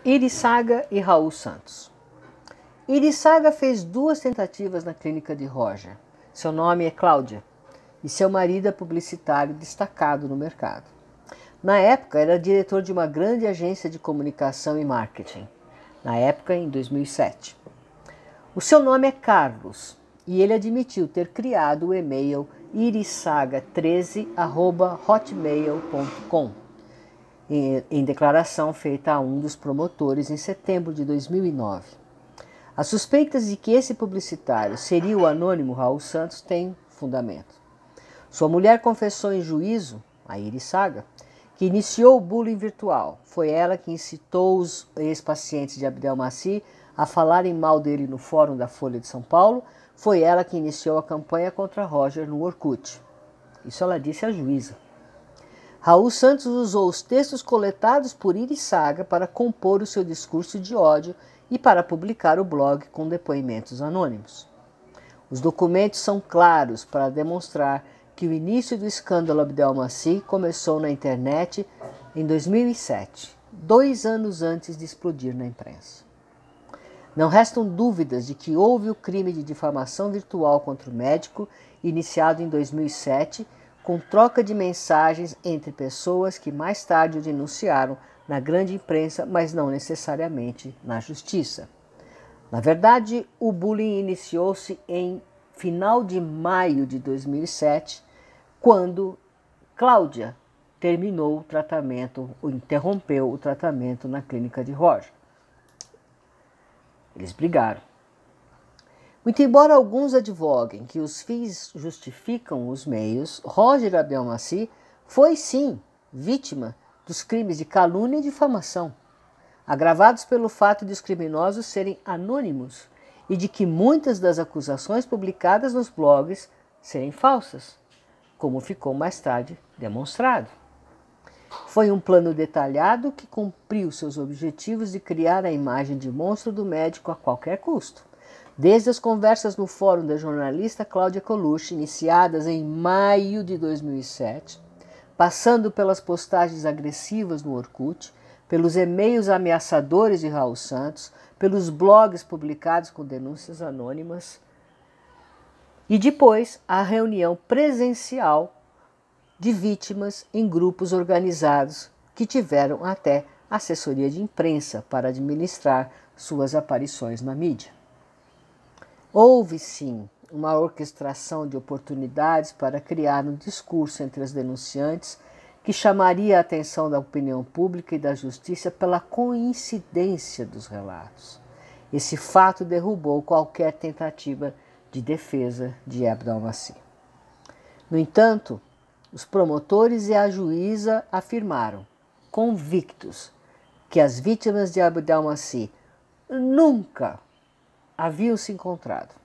Irissaga e Raul Santos. Irissaga fez 2 tentativas na clínica de Roger. Seu nome é Cláudia e seu marido é publicitário destacado no mercado. Na época, era diretor de uma grande agência de comunicação e marketing. Na época, em 2007. O seu nome é Carlos e ele admitiu ter criado o e-mail irissaga13@hotmail.com em declaração feita a um dos promotores em setembro de 2009. As suspeitas de que esse publicitário seria o anônimo Raul Santos têm fundamento. Sua mulher confessou em juízo, a Irissaga, que iniciou o bullying virtual. Foi ela que incitou os ex-pacientes de Abdelmaci a falarem mal dele no fórum da Folha de São Paulo. Foi ela que iniciou a campanha contra Roger no Orkut. Isso ela disse à juíza. Raul Santos usou os textos coletados por Irissaga para compor o seu discurso de ódio e para publicar o blog com depoimentos anônimos. Os documentos são claros para demonstrar que o início do escândalo Abdelmaci começou na internet em 2007, 2 anos antes de explodir na imprensa. Não restam dúvidas de que houve o crime de difamação virtual contra o médico, iniciado em 2007, com troca de mensagens entre pessoas que mais tarde o denunciaram na grande imprensa, mas não necessariamente na justiça. Na verdade, o bullying iniciou-se em final de maio de 2007, quando Cláudia terminou o tratamento, ou interrompeu o tratamento na clínica de Roger. Eles brigaram. Muito embora alguns advoguem que os fins justificam os meios, Roger Abdelmaci foi sim vítima dos crimes de calúnia e difamação, agravados pelo fato de os criminosos serem anônimos e de que muitas das acusações publicadas nos blogs serem falsas, como ficou mais tarde demonstrado. Foi um plano detalhado que cumpriu seus objetivos de criar a imagem de monstro do médico a qualquer custo. Desde as conversas no fórum da jornalista Cláudia Colucci, iniciadas em maio de 2007, passando pelas postagens agressivas no Orkut, pelos e-mails ameaçadores de Raul Santos, pelos blogs publicados com denúncias anônimas e depois a reunião presencial de vítimas em grupos organizados que tiveram até assessoria de imprensa para administrar suas aparições na mídia. Houve, sim, uma orquestração de oportunidades para criar um discurso entre as denunciantes que chamaria a atenção da opinião pública e da justiça pela coincidência dos relatos. Esse fato derrubou qualquer tentativa de defesa de Abdelmaci. No entanto, os promotores e a juíza afirmaram, convictos, que as vítimas de Abdelmaci nunca haviam se encontrado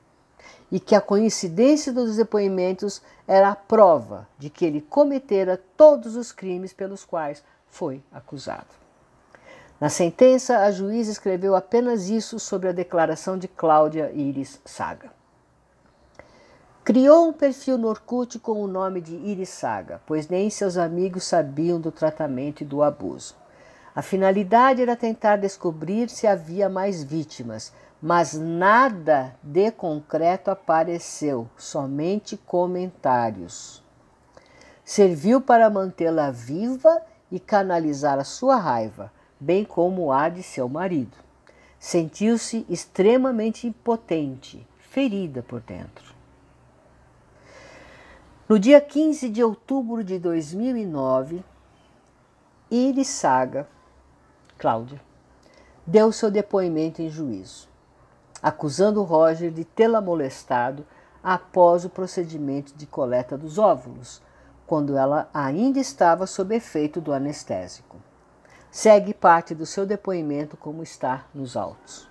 e que a coincidência dos depoimentos era a prova de que ele cometera todos os crimes pelos quais foi acusado. Na sentença, a juíza escreveu apenas isso sobre a declaração de Cláudia Irissaga. Criou um perfil no Orkut com o nome de Irissaga, pois nem seus amigos sabiam do tratamento e do abuso. A finalidade era tentar descobrir se havia mais vítimas, mas nada de concreto apareceu, somente comentários. Serviu para mantê-la viva e canalizar a sua raiva, bem como a de seu marido. Sentiu-se extremamente impotente, ferida por dentro. No dia 15 de outubro de 2009, Irissaga, Cláudia, deu seu depoimento em juízo, acusando Roger de tê-la molestado após o procedimento de coleta dos óvulos, quando ela ainda estava sob efeito do anestésico. Segue parte do seu depoimento como está nos autos.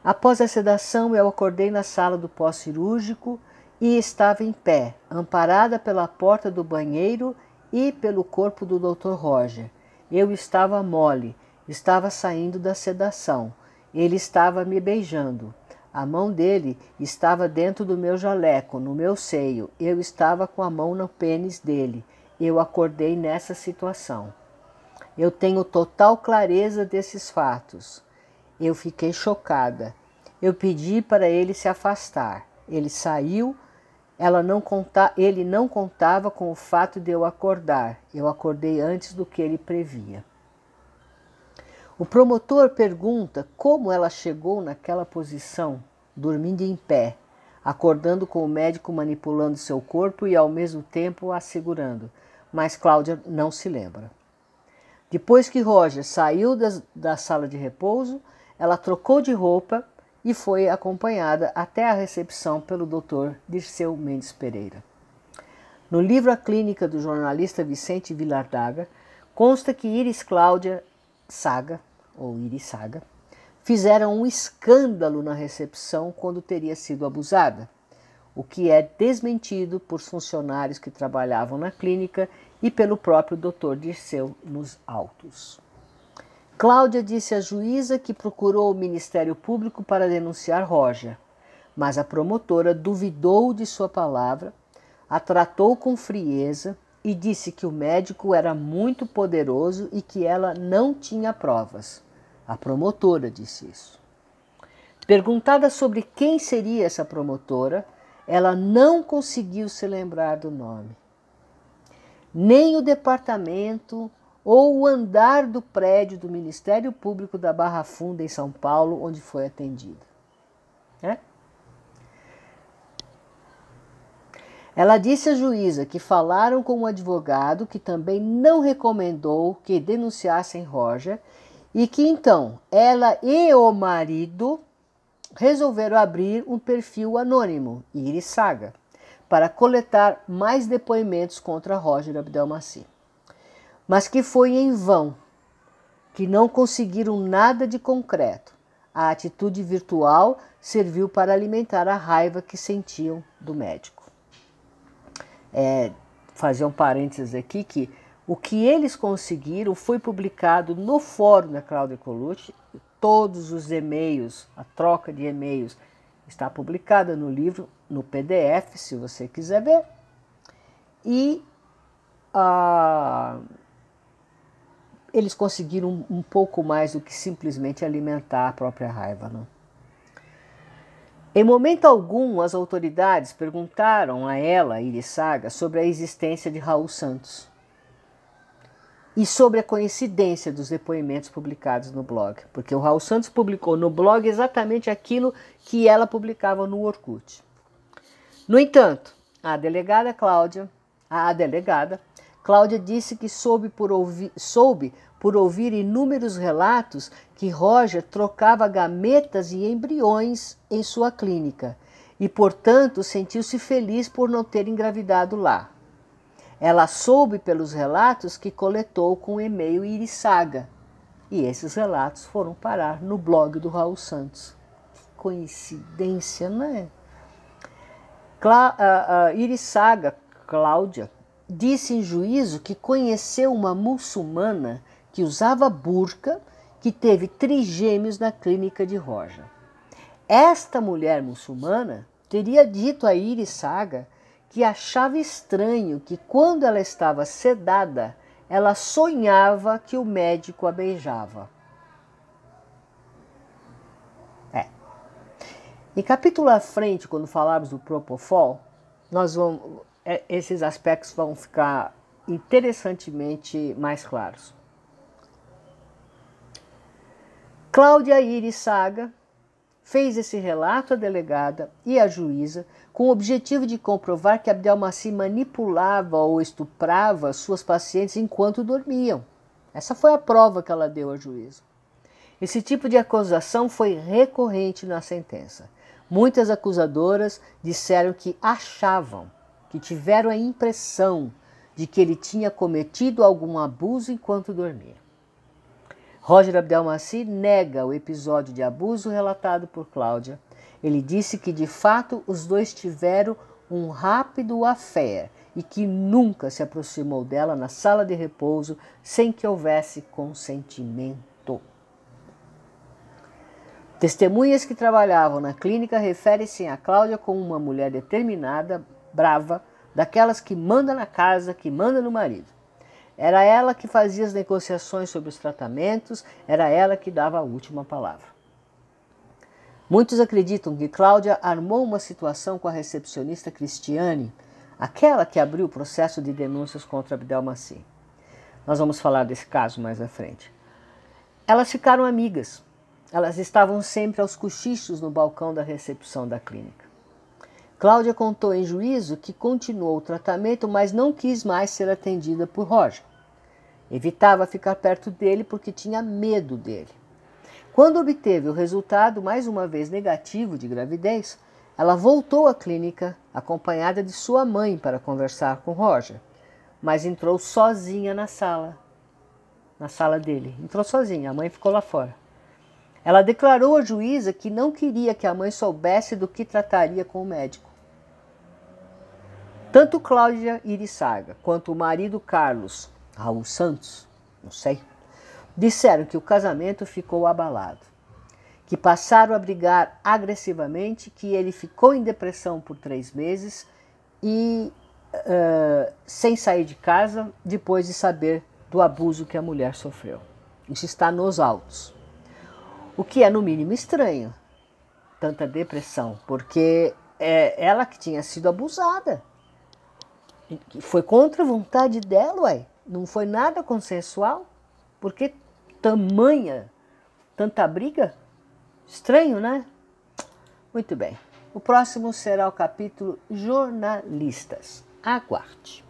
Após a sedação, eu acordei na sala do pós-cirúrgico e estava em pé, amparada pela porta do banheiro e pelo corpo do Dr. Roger. Eu estava mole, estava saindo da sedação. Ele estava me beijando. A mão dele estava dentro do meu jaleco, no meu seio. Eu estava com a mão no pênis dele. Eu acordei nessa situação. Eu tenho total clareza desses fatos. Eu fiquei chocada. Eu pedi para ele se afastar. Ele saiu. Ele não contava com o fato de eu acordar. Eu acordei antes do que ele previa. O promotor pergunta como ela chegou naquela posição, dormindo em pé, acordando com o médico manipulando seu corpo e ao mesmo tempo a segurando, mas Cláudia não se lembra. Depois que Roger saiu da sala de repouso, ela trocou de roupa e foi acompanhada até a recepção pelo Dr. Dirceu Mendes Pereira. No livro A Clínica do jornalista Vicente Vilardaga, consta que Iris Cláudia Saga, ou Iris Saga, fizeram um escândalo na recepção quando teria sido abusada, o que é desmentido por funcionários que trabalhavam na clínica e pelo próprio Dr. Dirceu nos autos. Cláudia disse à juíza que procurou o Ministério Público para denunciar Roger, mas a promotora duvidou de sua palavra, a tratou com frieza e disse que o médico era muito poderoso e que ela não tinha provas. A promotora disse isso. Perguntada sobre quem seria essa promotora, ela não conseguiu se lembrar do nome. Nem o departamento ou o andar do prédio do Ministério Público da Barra Funda, em São Paulo, onde foi atendida. Ela disse à juíza que falaram com um advogado que também não recomendou que denunciassem Roger e que então ela e o marido resolveram abrir um perfil anônimo, Iris Saga, para coletar mais depoimentos contra Roger Abdelmaci. Mas que foi em vão, que não conseguiram nada de concreto. A atitude virtual serviu para alimentar a raiva que sentiam do médico. Fazer um parênteses aqui que o que eles conseguiram foi publicado no fórum da Cláudia Colucci. Todos os e-mails, a troca de e-mails está publicada no livro, no PDF, se você quiser ver. E eles conseguiram um pouco mais do que simplesmente alimentar a própria raiva, não? Em momento algum, as autoridades perguntaram a ela, Iris Saga, sobre a existência de Raul Santos e sobre a coincidência dos depoimentos publicados no blog, porque o Raul Santos publicou no blog exatamente aquilo que ela publicava no Orkut. No entanto, a delegada Cláudia disse que soube por ouvir inúmeros relatos que Roger trocava gametas e embriões em sua clínica e, portanto, sentiu-se feliz por não ter engravidado lá. Ela soube pelos relatos que coletou com o e-mail Iris Saga, e esses relatos foram parar no blog do Raul Santos. Que coincidência, não é? Iris Saga, Cláudia, disse em juízo que conheceu uma muçulmana que usava burca, que teve trigêmeos na clínica de Roger. Esta mulher muçulmana teria dito a Iris Saga que achava estranho que quando ela estava sedada, ela sonhava que o médico a beijava. Em capítulo à frente, quando falarmos do Propofol, esses aspectos vão ficar interessantemente mais claros. Cláudia Iris Saga fez esse relato à delegada e à juíza com o objetivo de comprovar que Abdelmaci manipulava ou estuprava suas pacientes enquanto dormiam. Essa foi a prova que ela deu à juíza. Esse tipo de acusação foi recorrente na sentença. Muitas acusadoras disseram que achavam, que tiveram a impressão de que ele tinha cometido algum abuso enquanto dormia. Roger Abdelmaci nega o episódio de abuso relatado por Cláudia. Ele disse que, de fato, os dois tiveram um rápido affair e que nunca se aproximou dela na sala de repouso sem que houvesse consentimento. Testemunhas que trabalhavam na clínica referem-se a Cláudia como uma mulher determinada, brava, daquelas que manda na casa, que manda no marido. Era ela que fazia as negociações sobre os tratamentos, era ela que dava a última palavra. Muitos acreditam que Cláudia armou uma situação com a recepcionista Cristiane, aquela que abriu o processo de denúncias contra Abdelmaci. Nós vamos falar desse caso mais à frente. Elas ficaram amigas. Elas estavam sempre aos cochichos no balcão da recepção da clínica. Cláudia contou em juízo que continuou o tratamento, mas não quis mais ser atendida por Roger. Evitava ficar perto dele porque tinha medo dele. Quando obteve o resultado, mais uma vez negativo de gravidez, ela voltou à clínica acompanhada de sua mãe para conversar com Roger, mas entrou sozinha na sala dele. Entrou sozinha, a mãe ficou lá fora. Ela declarou à juíza que não queria que a mãe soubesse do que trataria com o médico. Tanto Cláudia Irissaga quanto o marido Carlos, Raul Santos, não sei, disseram que o casamento ficou abalado, que passaram a brigar agressivamente, que ele ficou em depressão por 3 meses e sem sair de casa depois de saber do abuso que a mulher sofreu. Isso está nos autos. O que é no mínimo estranho, tanta depressão, porque é ela que tinha sido abusada. Foi contra a vontade dela, ué. Não foi nada consensual. Por que tanta briga? Estranho, né? Muito bem. O próximo será o capítulo Jornalistas. Aguarde.